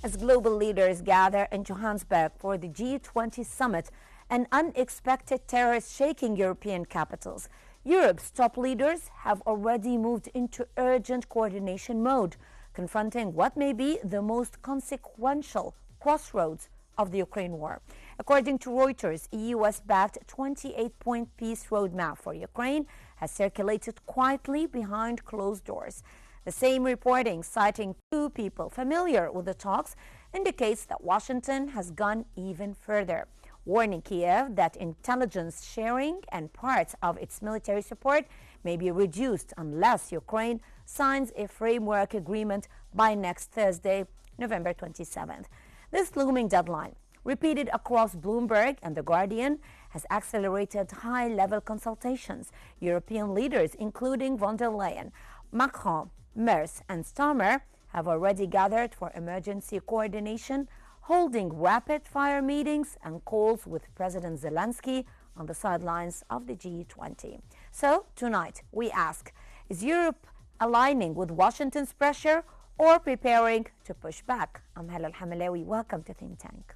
As global leaders gather in Johannesburg for the G20 summit, an unexpected terror is shaking European capitals. Europe's top leaders have already moved into urgent coordination mode, confronting what may be the most consequential crossroads of the Ukraine war. According to Reuters, a US-backed 28-point peace roadmap for Ukraine has circulated quietly behind closed doors. The same reporting, citing two people familiar with the talks, indicates that Washington has gone even further, warning Kiev that intelligence sharing and parts of its military support may be reduced unless Ukraine signs a framework agreement by next Thursday, November 27th. This looming deadline, repeated across Bloomberg and The Guardian, has accelerated high-level consultations. European leaders, including von der Leyen, Macron, Merz and Starmer, have already gathered for emergency coordination, holding rapid-fire meetings and calls with President Zelensky on the sidelines of the G20. So, tonight, we ask, is Europe aligning with Washington's pressure or preparing to push back? I'm Hala Al-Hamalawi. Welcome to Think Tank.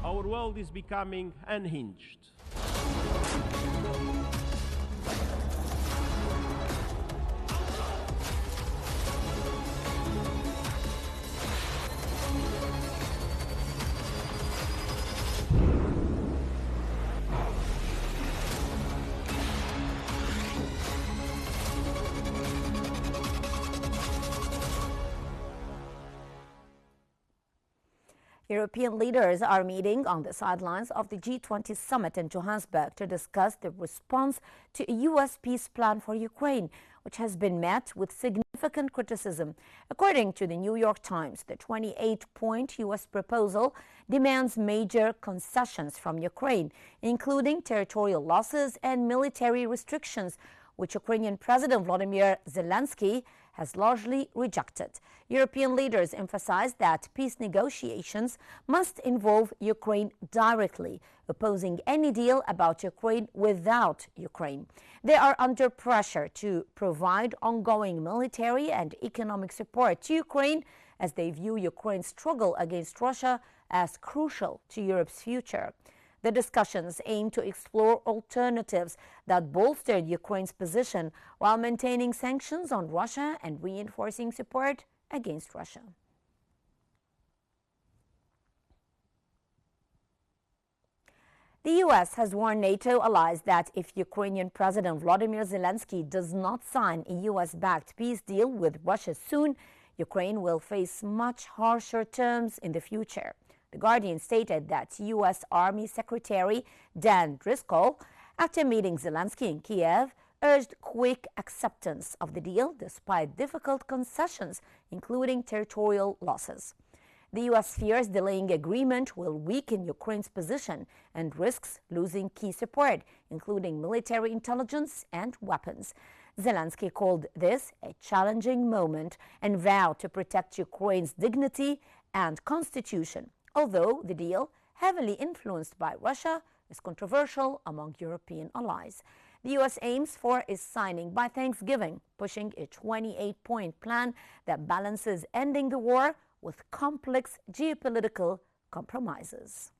Our world is becoming unhinged. European leaders are meeting on the sidelines of the G20 summit in Johannesburg to discuss the response to a U.S. peace plan for Ukraine, which has been met with significant criticism. According to the New York Times, the 28-point U.S. proposal demands major concessions from Ukraine, including territorial losses and military restrictions, which Ukrainian President Volodymyr Zelensky has largely rejected. European leaders emphasized that peace negotiations must involve Ukraine directly, opposing any deal about Ukraine without Ukraine. They are under pressure to provide ongoing military and economic support to Ukraine as they view Ukraine's struggle against Russia as crucial to Europe's future. The discussions aim to explore alternatives that bolster Ukraine's position while maintaining sanctions on Russia and reinforcing support against Russia. The U.S. has warned NATO allies that if Ukrainian President Volodymyr Zelensky does not sign a U.S.-backed peace deal with Russia soon, Ukraine will face much harsher terms in the future. The Guardian stated that U.S. Army Secretary Dan Driscoll, after meeting Zelensky in Kiev, urged quick acceptance of the deal despite difficult concessions, including territorial losses. The U.S. fears delaying agreement will weaken Ukraine's position and risks losing key support, including military intelligence and weapons. Zelensky called this a challenging moment and vowed to protect Ukraine's dignity and constitution, although the deal, heavily influenced by Russia, is controversial among European allies. The U.S. aims for its signing by Thanksgiving, pushing a 28-point plan that balances ending the war with complex geopolitical compromises.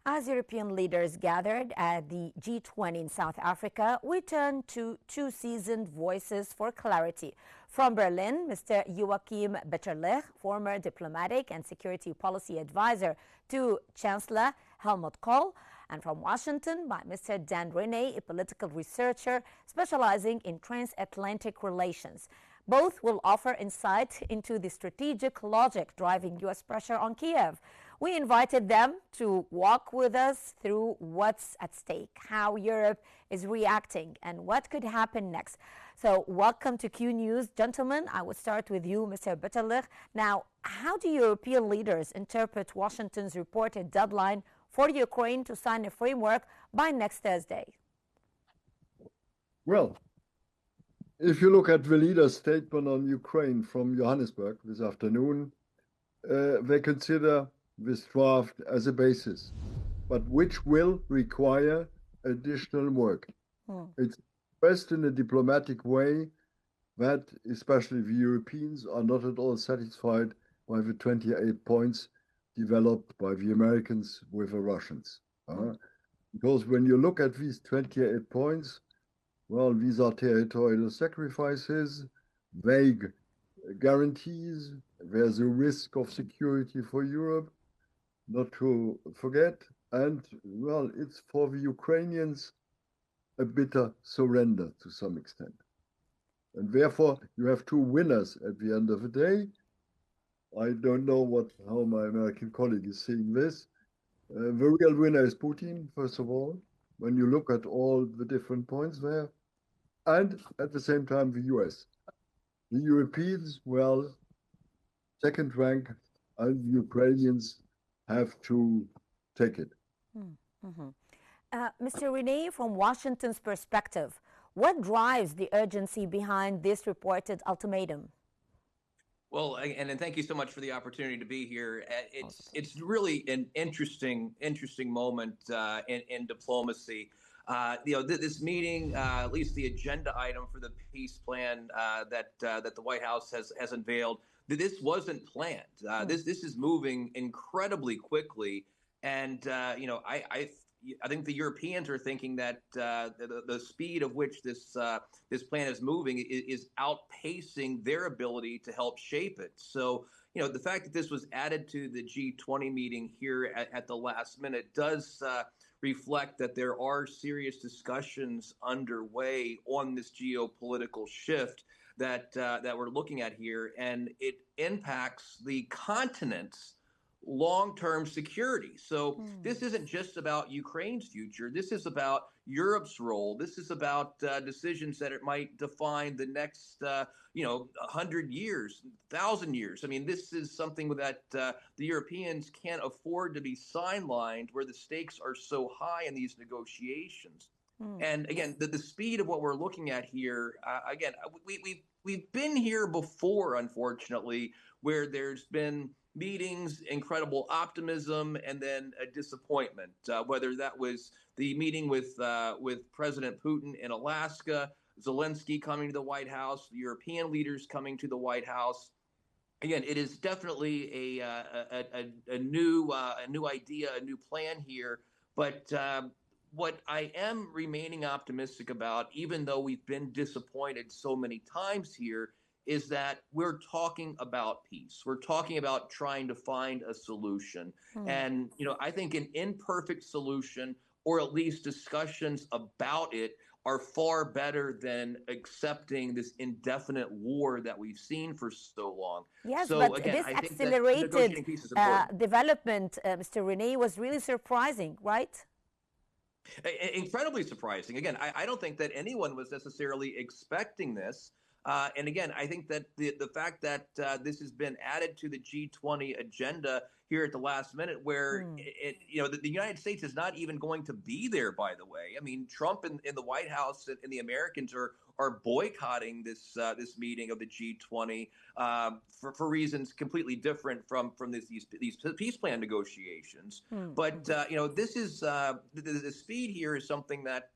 As European leaders gathered at the G20 in South Africa, we turn to two seasoned voices for clarity. From Berlin, Mr. Joachim Bitterlich, former diplomatic and security policy advisor to Chancellor Helmut Kohl, and from Washington by Mr. Dan Rene, a political researcher specializing in transatlantic relations. Both will offer insight into the strategic logic driving U.S. pressure on Kiev. We invited them to walk with us through what's at stake, how Europe is reacting, and what could happen next. So welcome to Q News. Gentlemen, I would start with you, Mr. Bitterlich. Now, how do European leaders interpret Washington's reported deadline for Ukraine to sign a framework by next Thursday? Well, if you look at the leader's statement on Ukraine from Johannesburg this afternoon, they consider this draft as a basis, but which will require additional work. It's expressed in a diplomatic way that especially the Europeans are not at all satisfied by the 28 points developed by the Americans with the Russians. Because when you look at these 28 points, well, these are territorial sacrifices, vague guarantees. There's a risk of security for Europe, not to forget. And, well, it's for the Ukrainians a bitter surrender to some extent. And therefore, you have two winners at the end of the day. I don't know how my American colleague is seeing this. The real winner is Putin, first of all, when you look at all the different points there. And at the same time, the US. The Europeans, well, second rank, and the Ukrainians have to take it. Mr. Rene, from Washington's perspective, what drives the urgency behind this reported ultimatum? Well, and thank you so much for the opportunity to be here. It's really an interesting moment in diplomacy. This meeting, at least the agenda item for the peace plan that the White House has unveiled, this wasn't planned. This is moving incredibly quickly, and I think the Europeans are thinking that the speed of which this plan is moving is outpacing their ability to help shape it. So, the fact that this was added to the G20 meeting here at the last minute does reflect that there are serious discussions underway on this geopolitical shift that we're looking at here, and it impacts the continent's long-term security. So this isn't just about Ukraine's future. This is about Europe's role. This is about decisions that it might define the next, 100 years, 1,000 years. I mean, this is something that the Europeans can't afford to be sidelined, where the stakes are so high in these negotiations. And again, the speed of what we're looking at here, again, we've been here before, unfortunately, where there's been meetings, incredible optimism, and then a disappointment. Whether that was the meeting with President Putin in Alaska, Zelensky coming to the White House, the European leaders coming to the White House. Again, it is definitely a new idea, a new plan here. But what I am remaining optimistic about, even though we've been disappointed so many times here, is that we're talking about peace. We're talking about trying to find a solution. And, I think an imperfect solution, or at least discussions about it, are far better than accepting this indefinite war that we've seen for so long. Yes, so, but again, this I think accelerated development, Mr. Rene, was really surprising, right? Incredibly surprising. Again, I don't think that anyone was necessarily expecting this. And again, I think that the fact that this has been added to the G20 agenda here at the last minute, where the United States is not even going to be there, by the way. I mean, Trump in the White House and the Americans are boycotting this meeting of the G20 for reasons completely different from these peace plan negotiations. But this is the speed here is something that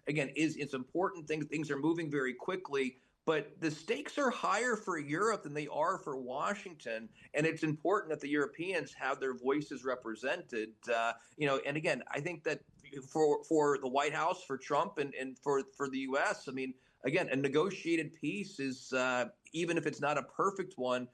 again it's important. Things are moving very quickly. But the stakes are higher for Europe than they are for Washington, and it's important that the Europeans have their voices represented. And again, I think that for the White House, for Trump, and for the U.S., I mean, again, a negotiated peace is even if it's not a perfect one.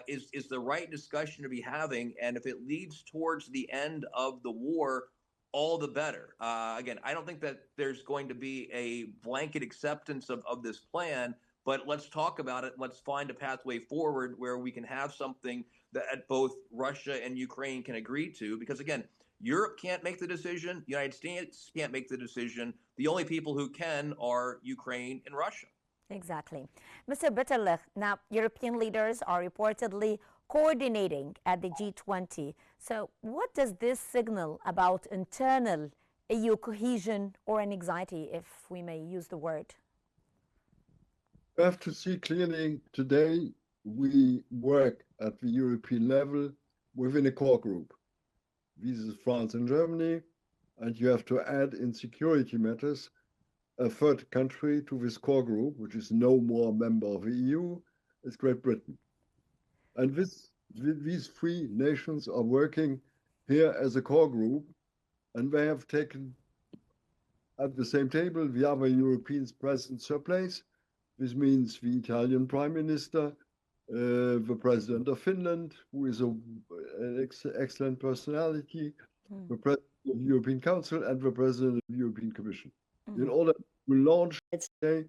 Is the right discussion to be having, and if it leads towards the end of the war, all the better. Again, I don't think that there's going to be a blanket acceptance of this plan, but let's talk about it. Let's find a pathway forward where we can have something that both Russia and Ukraine can agree to. Because again, Europe can't make the decision. The United States can't make the decision. The only people who can are Ukraine and Russia. Exactly. Mr. Bitterlich, now European leaders are reportedly coordinating at the G20. So what does this signal about internal EU cohesion or an anxiety, if we may use the word? We have to see clearly today we work at the European level within a core group. This is France and Germany, and you have to add in security matters a third country to this core group, which is no more a member of the EU, is Great Britain. And these three nations are working here as a core group, and they have taken at the same table the other Europeans present their place. This means the Italian Prime Minister, the President of Finland, who is an excellent personality, the President of the European Council, and the President of the European Commission. In order to launch the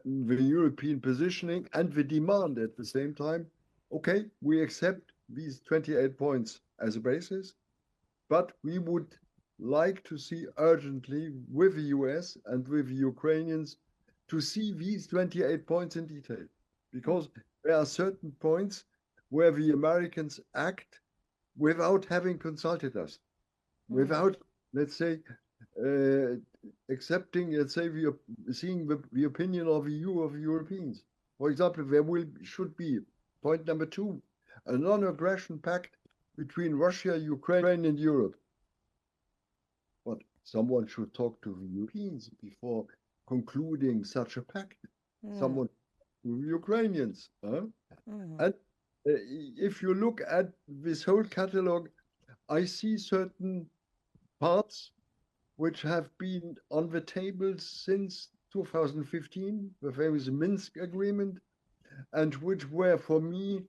European positioning and the demand at the same time, okay, we accept these 28 points as a basis, but we would like to see urgently with the US and with the Ukrainians to see these 28 points in detail, because there are certain points where the Americans act without having consulted us, without, let's say, accepting, let's say, seeing the opinion of EU of Europeans. For example, there should be, point number 2, a non-aggression pact between Russia, Ukraine, and Europe. But someone should talk to the Europeans before concluding such a pact. Someone to the Ukrainians. And if you look at this whole catalog, I see certain parts which have been on the table since 2015, the famous Minsk agreement, and which were for me,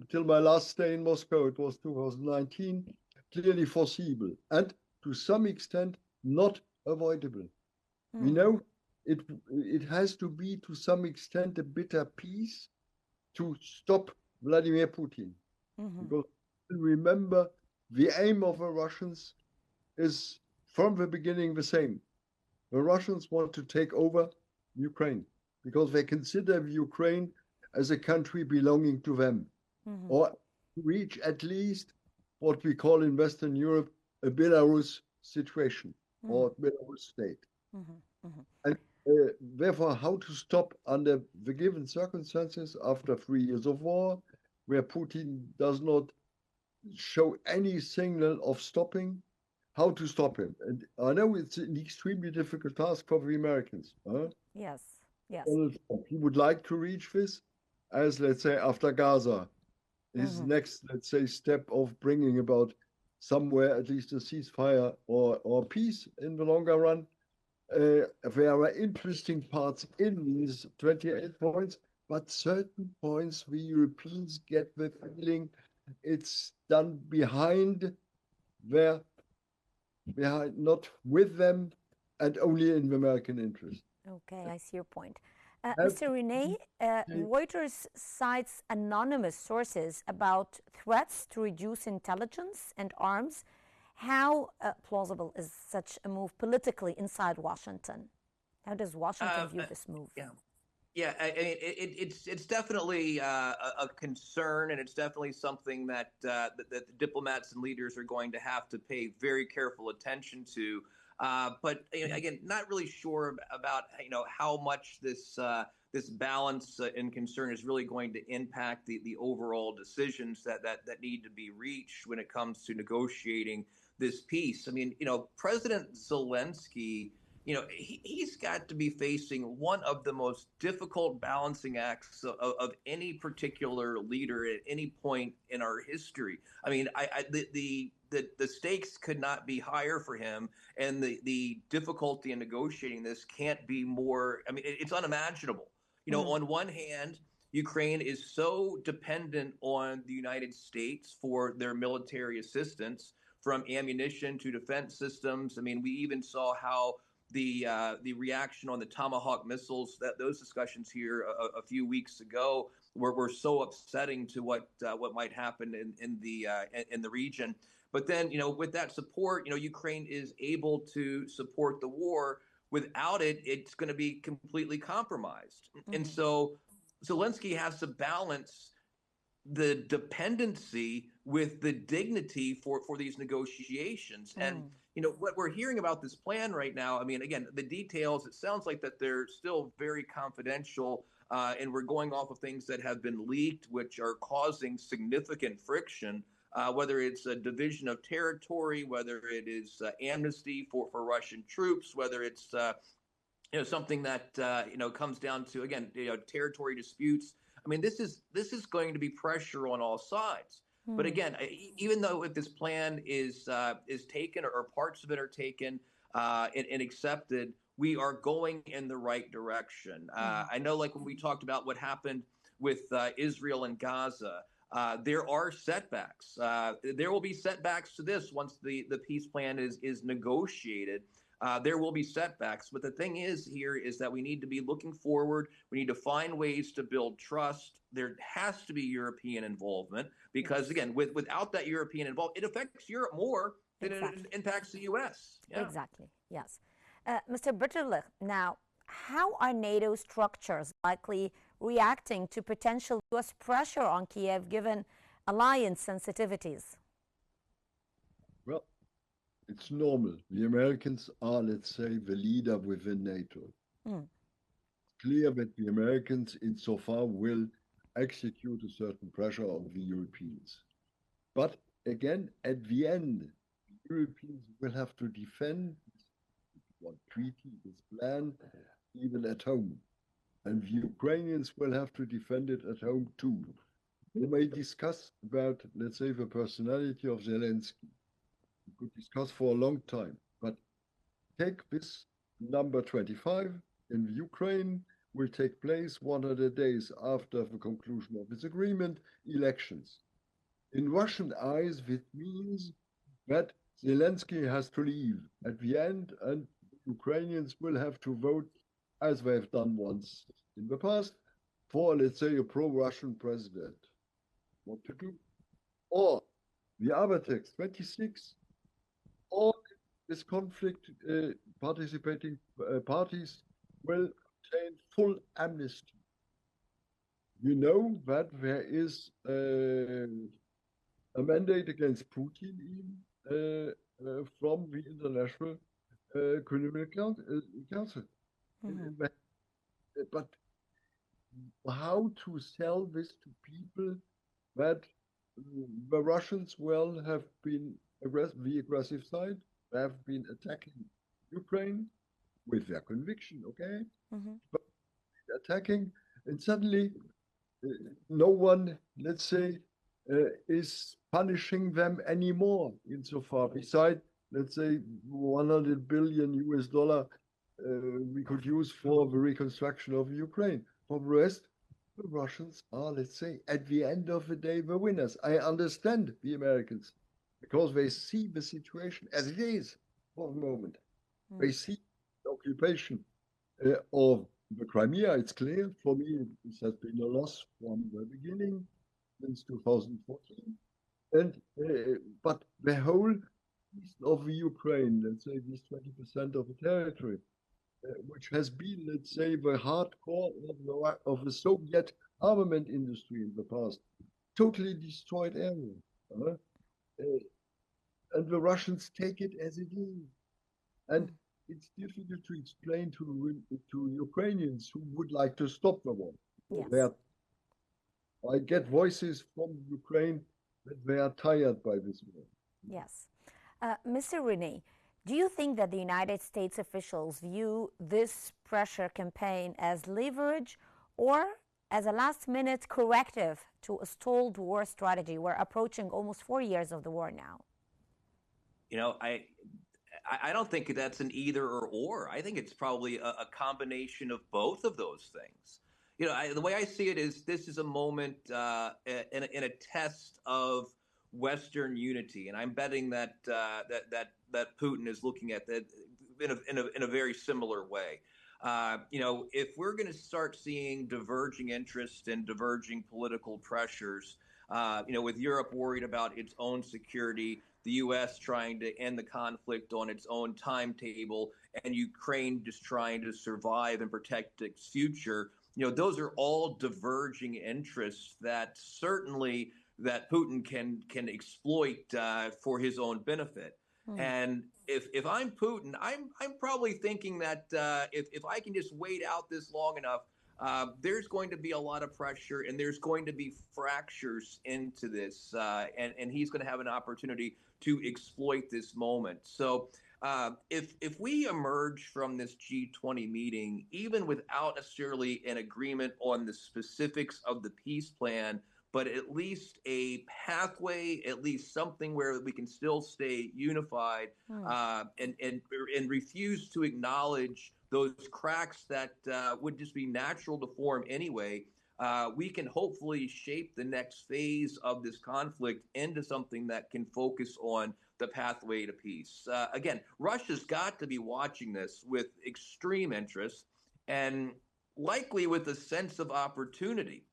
till my last day in Moscow, it was 2019, clearly foreseeable and to some extent not avoidable. We know it has to be to some extent a bitter peace to stop Vladimir Putin. Because remember, the aim of the Russians is from the beginning the same. The Russians want to take over Ukraine because they consider Ukraine as a country belonging to them, or reach at least what we call in Western Europe a Belarus situation or Belarus state. And therefore, how to stop under the given circumstances after 3 years of war, where Putin does not show any signal of stopping, how to stop him. And I know it's an extremely difficult task for the Americans. Yes. He would like to reach this as, let's say, after Gaza, his next, let's say, step of bringing about somewhere at least a ceasefire or peace in the longer run. There are interesting parts in these 28 points, but certain points the Europeans get the feeling it's done behind, not with them, and only in the American interest. Okay, I see your point. Mr. Rene, Reuters cites anonymous sources about threats to reduce intelligence and arms. How plausible is such a move politically inside Washington? How does Washington view this move? It's definitely a concern, and it's definitely something that the diplomats and leaders are going to have to pay very careful attention to. But again, not really sure about how much this balance and concern is really going to impact the overall decisions that need to be reached when it comes to negotiating this peace. I mean, President Zelensky he's got to be facing one of the most difficult balancing acts of any particular leader at any point in our history. I mean, the stakes could not be higher for him, and the difficulty in negotiating this can't be more. I mean, it's unimaginable. On one hand, Ukraine is so dependent on the United States for their military assistance, from ammunition to defense systems. I mean, we even saw how the reaction on the Tomahawk missiles, that those discussions here a few weeks ago were so upsetting to what might happen in the region. But then, with that support, Ukraine is able to support the war. Without it, it's going to be completely compromised. And so Zelensky has to balance the dependency with the dignity for these negotiations. And what we're hearing about this plan right now, I mean, again, the details, it sounds like that they're still very confidential, and we're going off of things that have been leaked, which are causing significant friction, whether it's a division of territory, whether it is amnesty for Russian troops, whether it's something that comes down to, again, territory disputes. I mean, this is going to be pressure on all sides. But again, even though if this plan is taken, or parts of it are taken and accepted, we are going in the right direction. I know, like when we talked about what happened with Israel and Gaza, there are setbacks. There will be setbacks to this once the peace plan is negotiated. There will be setbacks, but the thing is that we need to be looking forward. We need to find ways to build trust. There has to be European involvement, because again, without that European involvement, it affects Europe more than it impacts the U.S. Yeah. Exactly. Yes. Mr. Bitterlich, now, how are NATO structures likely reacting to potential U.S. pressure on Kiev, given alliance sensitivities? Well, it's normal. The Americans are, let's say, the leader within NATO. It's clear that the Americans, insofar, will execute a certain pressure on the Europeans. But again, at the end, the Europeans will have to defend one treaty, this plan, even at home. And the Ukrainians will have to defend it at home too. We may discuss about, let's say, the personality of Zelensky. We could discuss for a long time, but take this number 25 in Ukraine will take place 100 days after the conclusion of this agreement, elections. In Russian eyes, this means that Zelensky has to leave at the end, and Ukrainians will have to vote, as they have done once in the past, for, let's say, a pro-Russian president. What to do? Or the other text, 26, all this conflict participating parties will obtain full amnesty. You know that there is a mandate against Putin from the International Criminal Council. But how to sell this to people that the Russians have been the aggressive side, have been attacking Ukraine with their conviction, okay? But attacking, and suddenly no one, let's say, is punishing them anymore insofar. Besides, let's say, $100 billion we could use for the reconstruction of Ukraine. For the rest, the Russians are, let's say, at the end of the day, the winners. I understand the Americans, because they see the situation as it is for the moment. They see the occupation of the Crimea. It's clear for me, this has been a loss from the beginning, since 2014. And but the whole east of the Ukraine, let's say this 20% of the territory, which has been, let's say, the hardcore of the Soviet armament industry in the past, totally destroyed area. And the Russians take it as it is. And it's difficult to explain to Ukrainians who would like to stop the war. Yes. I get voices from Ukraine that they are tired by this war. Yes. Mr. Rene, Do you think that the United States officials view this pressure campaign as leverage or as a last-minute corrective to a stalled war strategy? We're approaching almost 4 years of the war now. You know, I don't think that's an either or. I think it's probably a combination of both of those things. You know, the way I see it is this is a moment in a test of Western unity, and I'm betting that that Putin is looking at that in a very similar way. You know, if we're going to start seeing diverging interests and diverging political pressures, you know, with Europe worried about its own security, the U.S. trying to end the conflict on its own timetable, and Ukraine just trying to survive and protect its future, you know, those are all diverging interests that certainly that Putin can exploit for his own benefit. And if I'm Putin, I'm probably thinking that if I can just wait out this long enough, there's going to be a lot of pressure and there's going to be fractures into this, and he's going to have an opportunity to exploit this moment. So if we emerge from this G20 meeting, even without necessarily an agreement on the specifics of the peace plan, but at least a pathway, at least something where we can still stay unified, and refuse to acknowledge those cracks that would just be natural to form anyway, we can hopefully shape the next phase of this conflict into something that can focus on the pathway to peace. Again, Russia's got to be watching this with extreme interest and likely with a sense of opportunity.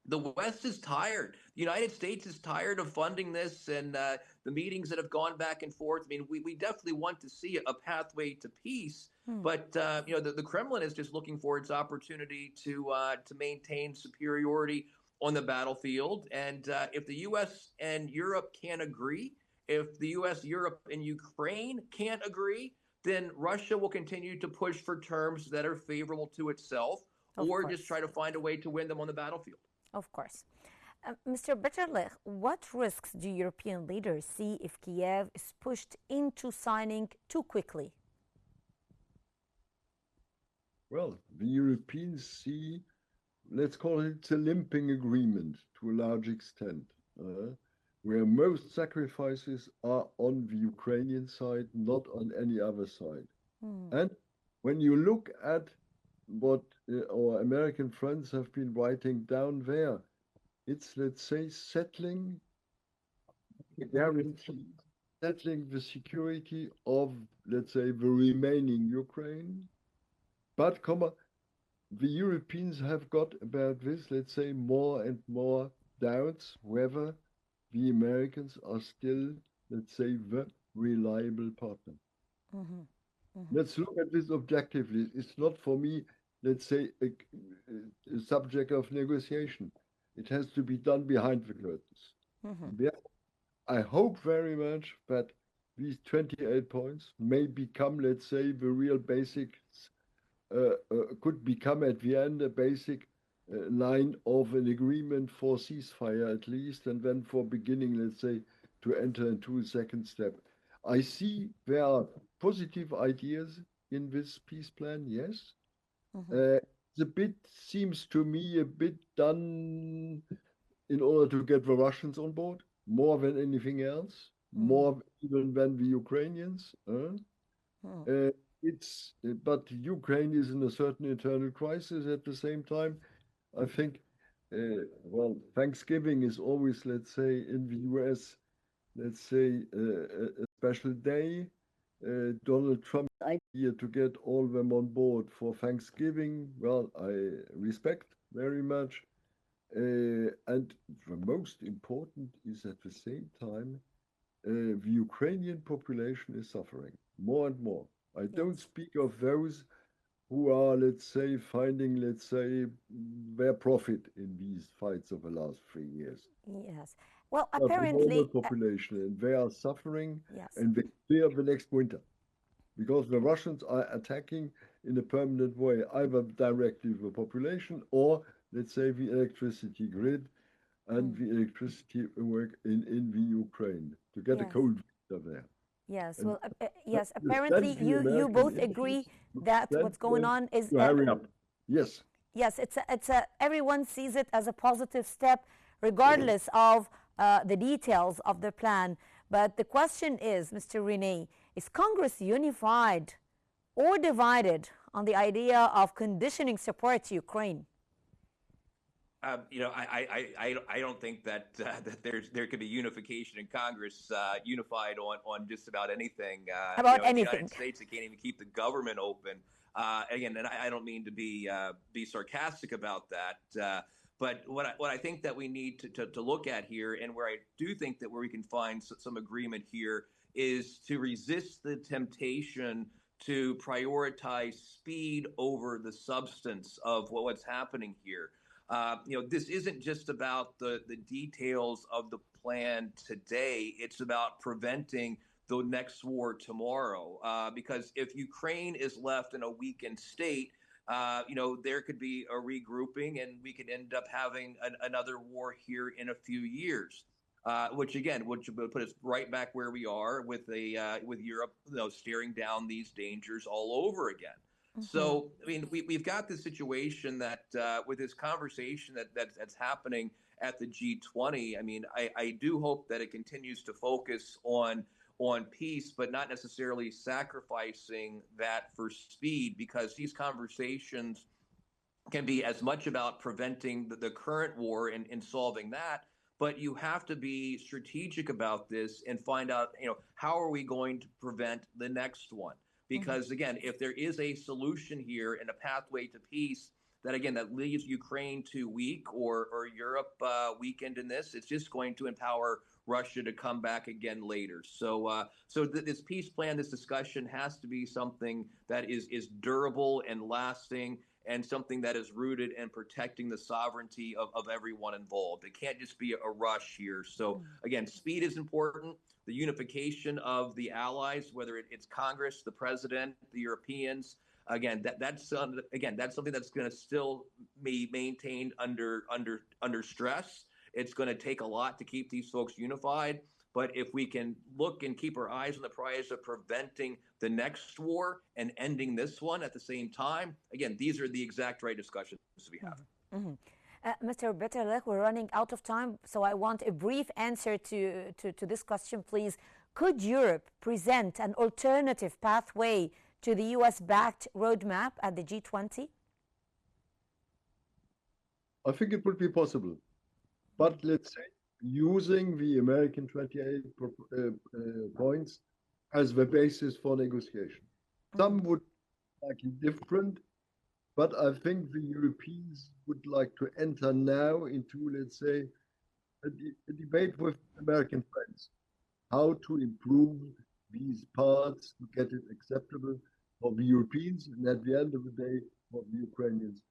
The West is tired. The United States is tired of funding this and the meetings that have gone back and forth. I mean, we definitely want to see a pathway to peace, but you know, the Kremlin is just looking for its opportunity to maintain superiority on the battlefield. And if the U.S. and Europe can't agree, if the U.S., Europe, and Ukraine can't agree, then Russia will continue to push for terms that are favorable to itself, or just try to find a way to win them on the battlefield. Of course. Mr. Bitterlich, what risks do European leaders see if Kiev is pushed into signing too quickly? Well, the Europeans see, let's call it a limping agreement to a large extent, where most sacrifices are on the Ukrainian side, not on any other side. And when you look at what our American friends have been writing down there, it's, let's say, settling the security of, let's say, the remaining Ukraine. But, the Europeans have got about this, let's say, more and more doubts whether the Americans are still, let's say, the reliable partner. Let's look at this objectively. It's not for me, let's say, a subject of negotiation. It has to be done behind the curtains. Yeah, I hope very much that these 28 points may become, let's say, the real basics, could become at the end a basic line of an agreement for ceasefire at least, and then for beginning, let's say, to enter into a second step. I see there are positive ideas in this peace plan, yes. It's a bit, seems to me, a bit done in order to get the Russians on board, more than anything else, more even than the Ukrainians. But Ukraine is in a certain internal crisis at the same time. I think, well, Thanksgiving is always, let's say, in the US, let's say, a special day. Donald Trump idea to get all of them on board for Thanksgiving, well, I respect very much. And the most important is at the same time, the Ukrainian population is suffering more and more. I don't speak of those who are, let's say, finding, let's say, their profit in these fights of the last 3 years. Yes. Well, But apparently, the population, and they are suffering, yes. and they fear the next winter, because the Russians are attacking in a permanent way, either directly the population or, let's say, the electricity grid and the electricity work in the Ukraine to get a cold winter there. Yes, And well, yes, Yes, apparently you both agree that what's going on is to hurry up. Yes. Yes, everyone sees it as a positive step, regardless of the details of the plan. But the question is, Mr. Rene, is Congress unified or divided on the idea of conditioning support to Ukraine? I don't think that there could be unification in Congress, unified on just about anything. About in the anything. United States, they can't even keep the government open. Again, and I don't mean to be sarcastic about that. But what I think that we need to look at here, and where I do think that where we can find some agreement here, is to resist the temptation to prioritize speed over the substance of what's happening here. This isn't just about the details of the plan today. It's about preventing the next war tomorrow. Because if Ukraine is left in a weakened state, there could be a regrouping, and we could end up having another war here in a few years. Which again would put us right back where we are with Europe, staring down these dangers all over again. So, I mean, we've got this situation that with this conversation that's happening at the G20. I mean, I do hope that it continues to focus on peace, but not necessarily sacrificing that for speed, because these conversations can be as much about preventing the current war and solving that. But you have to be strategic about this and find out, how are we going to prevent the next one? Because again, if there is a solution here and a pathway to peace that leaves Ukraine too weak, or Europe weakened in this, it's just going to empower Russia to come back again later. So this peace plan, this discussion has to be something that is durable and lasting, and something that is rooted in protecting the sovereignty of everyone involved. It can't just be a rush here. So again, speed is important. The unification of the allies, whether it's Congress, the president, the Europeans, that's something that's going to still be maintained under stress. It's going to take a lot to keep these folks unified. But if we can look and keep our eyes on the prize of preventing the next war and ending this one at the same time, again, these are the exact right discussions we have. Mr. Bitterlich, we're running out of time, so I want a brief answer to this question, please. Could Europe present an alternative pathway to the US-backed roadmap at the G20? I think it would be possible. But let's say, using the American 28 points as the basis for negotiation. Some would like it different, but I think the Europeans would like to enter now into, let's say, a debate with American friends, how to improve these parts to get it acceptable for the Europeans, and at the end of the day, for the Ukrainians.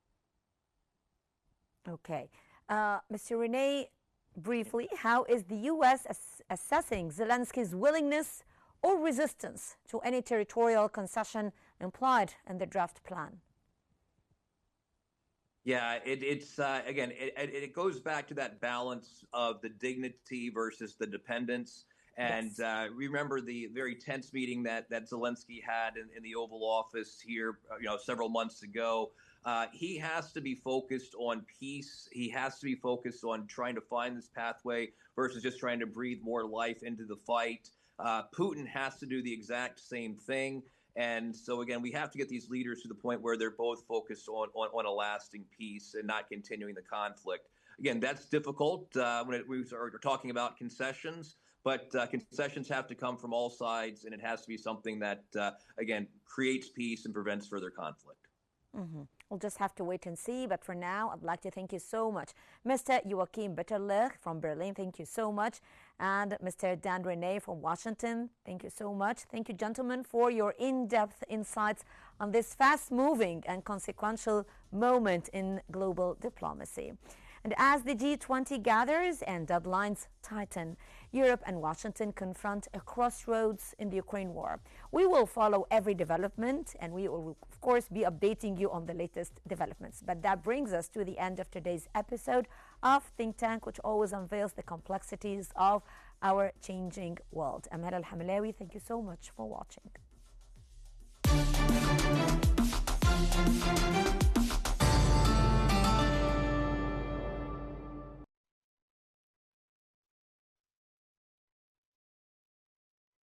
Okay. Mr. Rene, briefly, how is the U.S. assessing Zelensky's willingness or resistance to any territorial concession implied in the draft plan? Yeah, it goes back to that balance of the dignity versus the dependence. And remember the very tense meeting that Zelensky had in the Oval Office here, several months ago. He has to be focused on peace. He has to be focused on trying to find this pathway versus just trying to breathe more life into the fight. Putin has to do the exact same thing. And so, again, we have to get these leaders to the point where they're both focused on a lasting peace and not continuing the conflict. Again, that's difficult when we are talking about concessions, but concessions have to come from all sides, and it has to be something that, again, creates peace and prevents further conflict. We'll just have to wait and see. But for now, I'd like to thank you so much. Mr. Joachim Bitterlich from Berlin, thank you so much. And Mr. Dan Rene from Washington, thank you so much. Thank you, gentlemen, for your in-depth insights on this fast-moving and consequential moment in global diplomacy. And as the G20 gathers and deadlines tighten, Europe and Washington confront a crossroads in the Ukraine war. We will follow every development, and we will, of course, be updating you on the latest developments. But that brings us to the end of today's episode of Think Tank, which always unveils the complexities of our changing world. I'm Hela Al-Hamlawi. Thank you so much for watching. News.